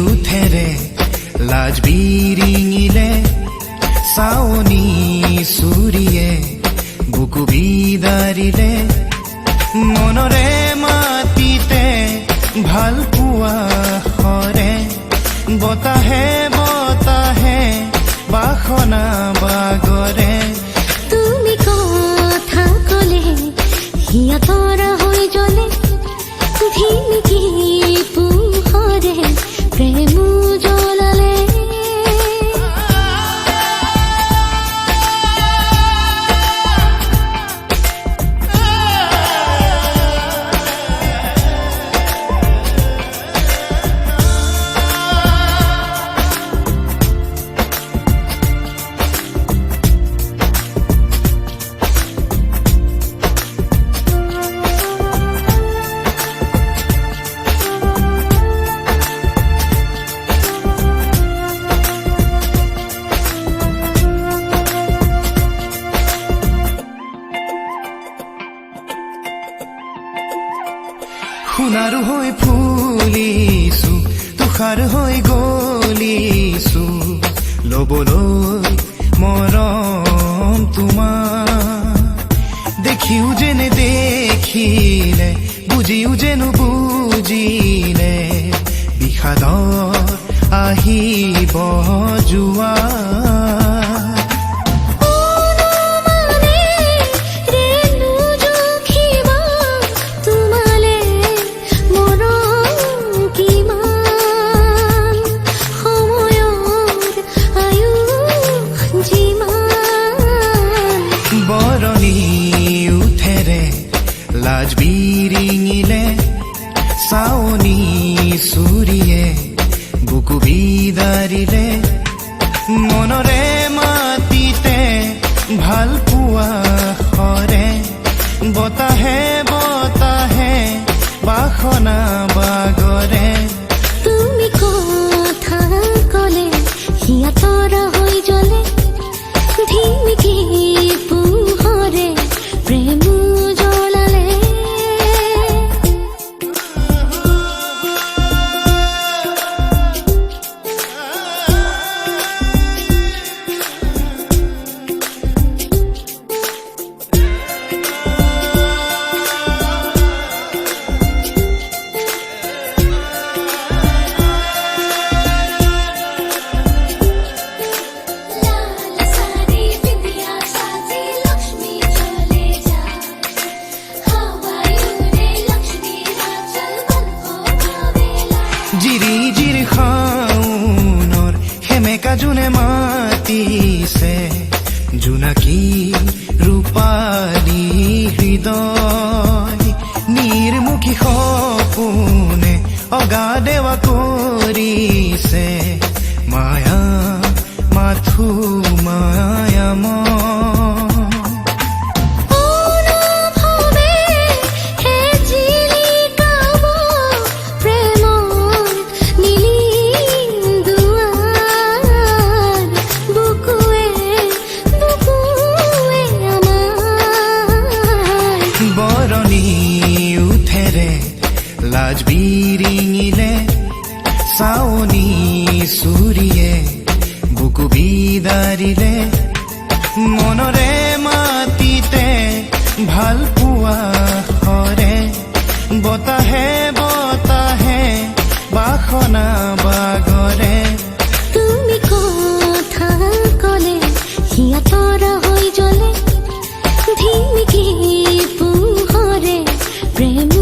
উঠেৰে লাজ বিৰিঙিলে চাৱনী চুৰিয়ে বুকু বিদাৰিলে মনৰে মাটিতে ভাল পোৱা হৰে বতাহে বতাহে বাসনা বাগৰে তুমি কথা কলে হিয়া তৰা হৈ জ্বলে ধিমিকি পোহৰে প্ৰেম জ্বলালে সোণাৰু হৈ ফুলিছো তুষাৰ হৈ গলিছো লবলৈ মৰম তোমাৰ দেখিও যেনে দেখিলে বুজিও যেনো বুজিলে বিষাদৰ আহিব যোৱা লাজ বিৰিঙিলে চাৱনী চুৰিয়ে বুকু বিদাৰিলে মনৰে মাটিতে ভাল পোৱা হৰে বতাহে বতাহে বাসনা বাগৰে তুমি কথা কলে হিয়া তৰা হৈ জ্বলে ধিমিকি পোহৰে প্ৰেম জিৰি জিৰি শাওনৰ সেমেকা জোনে মাতিছে জোনাকী ৰূপালী হৃদয় নিৰ্মুখী সপোনে অগাদেৱা কৰিছে মায়া মাথো মায়াময় লাজ বিৰিঙিলে চাৱনী চুৰিয়ে বুকু বিদাৰিলে মনৰে মাটিতে ভাল পোৱা হৰে বতাহে বতাহে বাসনা বাগৰে তুমি কথা কলে হিয়া তৰা হৈ জ্বলে ধিমিকি পোহৰে প্ৰেম